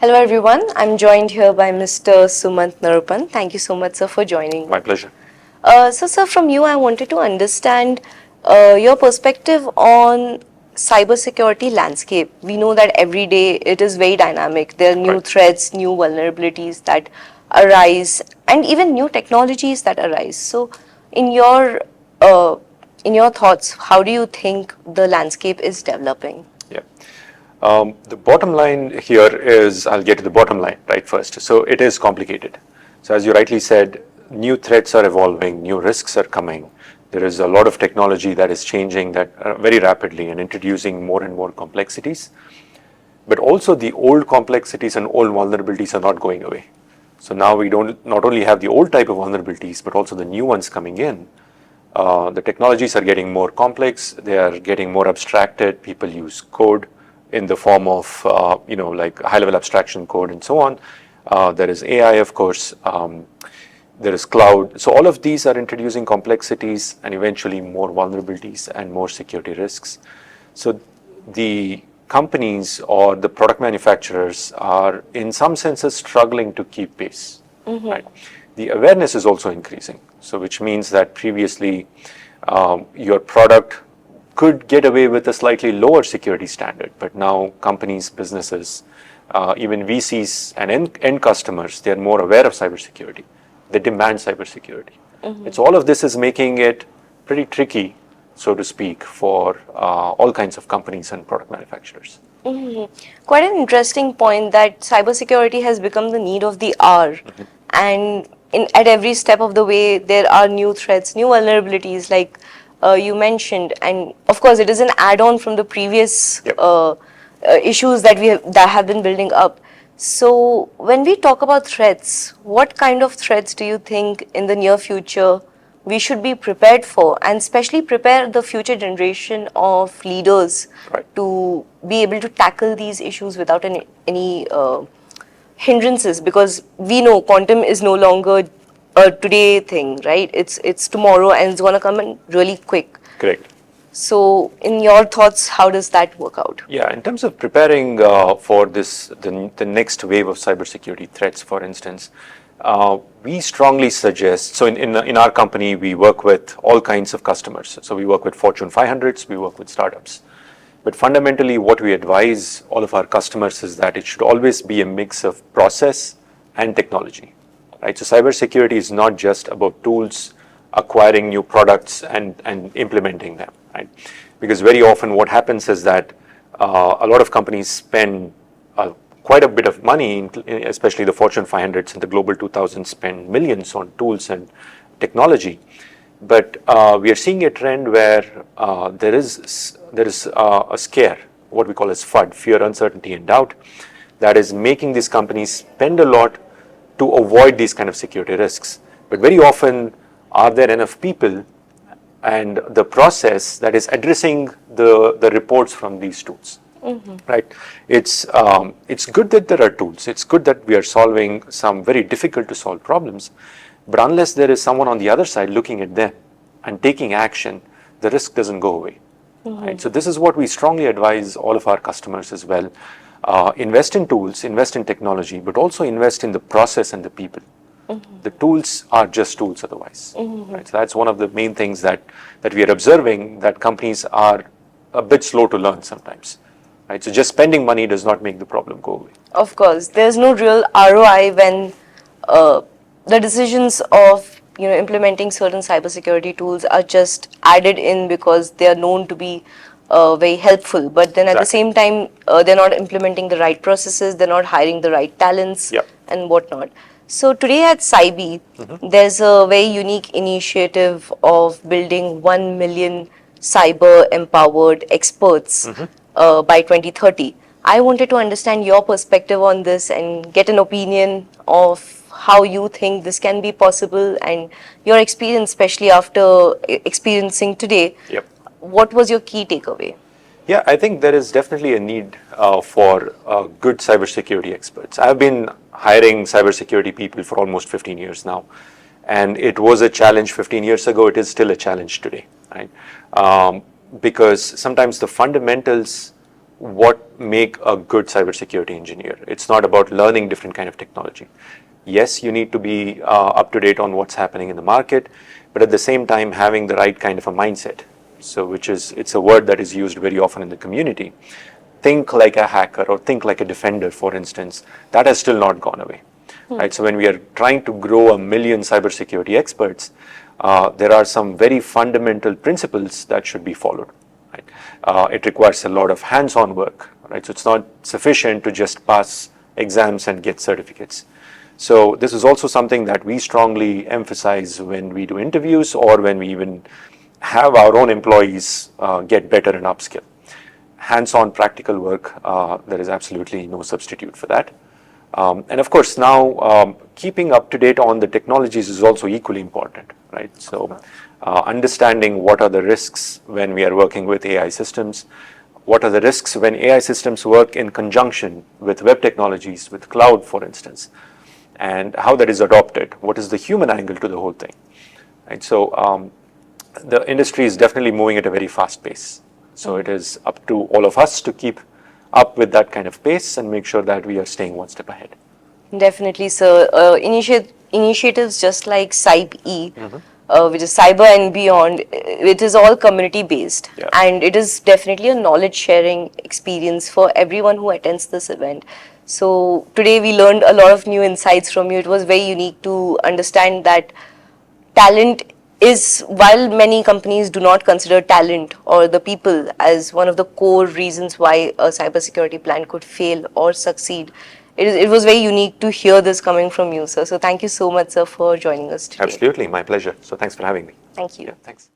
Hello everyone, I'm joined here by Mr. Sumanth Naropanth. Thank you so much, sir, for joining. My pleasure. So, sir, from you, I wanted to understand your perspective on cybersecurity landscape. We know that every day it is very dynamic. There are new threats, new vulnerabilities that arise, and even new technologies that arise. So, in your uh, in your thoughts, how do you think the landscape is developing? Yeah. The bottom line here is, I'll get to the bottom line right first. So it is complicated. So as you rightly said, new threats are evolving, new risks are coming. There is a lot of technology that is changing that very rapidly and introducing more and more complexities. But also the old complexities and old vulnerabilities are not going away. So now we don't not only have the old type of vulnerabilities, but also the new ones coming in. The technologies are getting more complex, they are getting more abstracted, people use code in the form of, like high-level abstraction code and so on. There is AI, of course, there is cloud. So all of these are introducing complexities and eventually more vulnerabilities and more security risks. So the companies or the product manufacturers are in some senses struggling to keep pace. Right? The awareness is also increasing. So which means that previously your product could get away with a slightly lower security standard, but now companies, businesses, even VCs and end customers, they're more aware of cybersecurity. They demand cybersecurity. It's all of this is making it pretty tricky, so to speak, for all kinds of companies and product manufacturers. Quite an interesting point that cybersecurity has become the need of the hour. And at every step of the way, there are new threats, new vulnerabilities, like you mentioned. And of course, it is an add-on from the previous issues that that have been building up. So when we talk about threats, what kind of threats do you think in the near future we should be prepared for, and especially prepare the future generation of leaders to be able to tackle these issues without any hindrances? Because we know quantum is no longer a today thing, right? It's tomorrow, and it's gonna come in really quick. Correct. So, in your thoughts, how does that work out? Yeah, in terms of preparing for the next wave of cybersecurity threats, for instance, we strongly suggest, so in our company, we work with all kinds of customers. So we work with Fortune 500s, we work with startups. But fundamentally, what we advise all of our customers is that it should always be a mix of process and technology. Right? So cybersecurity is not just about tools, acquiring new products and implementing them. Right? Because very often what happens is that a lot of companies spend quite a bit of money, especially the Fortune 500s and the Global 2000 spend millions on tools and technology. But we are seeing a trend where there is a scare, what we call as FUD, fear, uncertainty, and doubt, that is making these companies spend a lot to avoid these kind of security risks. But very often, are there enough people and the process that is addressing the reports from these tools? Right? It's good that there are tools. It's good that we are solving some very difficult to solve problems. But unless there is someone on the other side looking at them and taking action, the risk doesn't go away. Right? So this is what we strongly advise all of our customers as well. Invest in tools, invest in technology, but also invest in the process and the people. The tools are just tools otherwise. Right? So that's one of the main things that we are observing, that companies are a bit slow to learn sometimes. Right? So just spending money does not make the problem go away. Of course, there's no real ROI when the decisions of implementing certain cybersecurity tools are just added in because they are known to be very helpful. But then at the same time, they're not implementing the right processes, they're not hiring the right talents and whatnot. So today at CyBe, there's a very unique initiative of building 1 million cyber-empowered experts by 2030. I wanted to understand your perspective on this and get an opinion of how you think this can be possible, and your experience, especially after experiencing today. What was your key takeaway? Yeah, I think there is definitely a need for good cybersecurity experts. I've been hiring cybersecurity people for almost 15 years now, and it was a challenge 15 years ago. It is still a challenge today, right? Because sometimes the fundamentals what make a good cybersecurity engineer. It's not about learning different kind of technology. Yes, you need to be up to date on what's happening in the market, but at the same time having the right kind of a mindset. So, it's a word that is used very often in the community. Think like a hacker or think like a defender, for instance. That has still not gone away. Right? So when we are trying to grow 1 million cybersecurity experts, there are some very fundamental principles that should be followed. Right? It requires a lot of hands-on work. Right? So it's not sufficient to just pass exams and get certificates. So this is also something that we strongly emphasize when we do interviews or when we even have our own employees get better and upskill. Hands-on practical work, there is absolutely no substitute for that. And of course, now keeping up to date on the technologies is also equally important, right? So understanding what are the risks when we are working with AI systems, what are the risks when AI systems work in conjunction with web technologies, with cloud, for instance, and how that is adopted. What is the human angle to the whole thing, right? So the industry is definitely moving at a very fast pace. So it is up to all of us to keep up with that kind of pace and make sure that we are staying one step ahead. Definitely, sir. Initiatives just like CyBe, which is Cyber and Beyond, it is all community based, Yeah. and it is definitely a knowledge sharing experience for everyone who attends this event. So today we learned a lot of new insights from you. It was very unique to understand that talent is, while many companies do not consider talent or the people as one of the core reasons why a cybersecurity plan could fail or succeed, it was very unique to hear this coming from you, sir. So thank you so much, sir, for joining us today. Absolutely, my pleasure. So thanks for having me. Thank you. Yeah, thanks.